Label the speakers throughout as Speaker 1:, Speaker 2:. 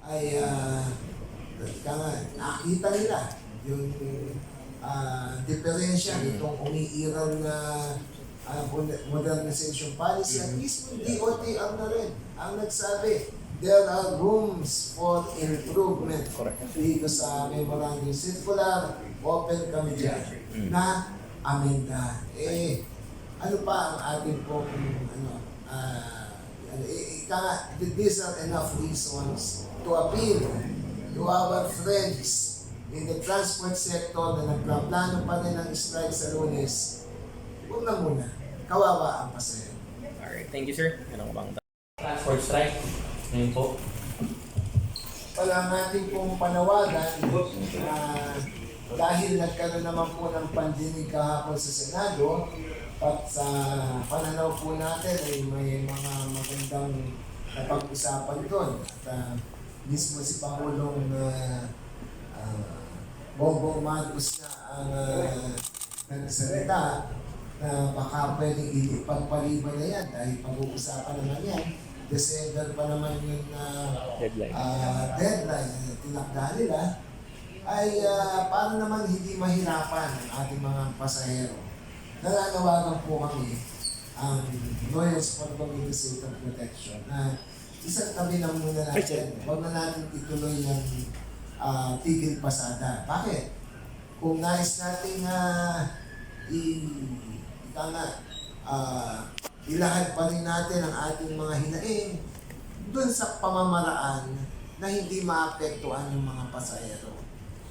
Speaker 1: ay nakita nila yung diferensya nitong umiiral na modernization policy at mismo yung DOTR na rin ang nagsabi there are rooms for improvement dito sa memorandum circular open kami dyan na amenda. Ano pa ang ating pong these are enough reasons to appeal to our friends in the transport sector na nagplano pa rin ng strike sa Lunes. Huwag na muna. Kawawa ang pasahero.
Speaker 2: Alright, thank you sir. Ano bang transport strike? Ngayon po.
Speaker 1: Wala natin pong panawagan dahil nagkaroon naman po ng pandinig kahapon sa Senado at sa pananaw po natin ay may mga magandang napag-usapan doon. At mismo si Pangulong Bongbong Marcos na ang nagsalita na baka pwedeng ipagpaliban na yan dahil pag-uusapan naman yan. December pa naman yung deadline na tinakda nila ay para naman hindi mahirapan ang ating mga pasahero. Nananawagan po kami ang Lawyers for Community Safety and Protection na isang tabi lang muna natin. Huwag na natin ituloy yung tigil pasada. Bakit? Kung nais natin ilahad pa rin natin ang ating mga hinaing dun sa pamamaraan na hindi maapektuhan yung mga pasahero.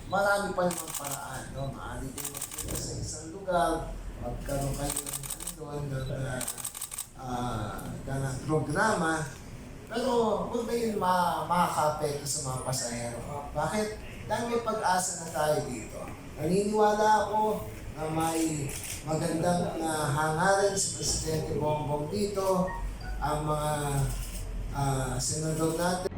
Speaker 1: Marami pa namang paraan, no? Maaari din magpunta sa isang lugar, magkaroon kayo ng programa, pero huwag na yun makaka-apekto sa mga pasahero. Bakit? Dahil may pag-asa na tayo dito. Naniniwala ako na may magandang hangarin si Presidente Bongbong dito, ang mga senador natin.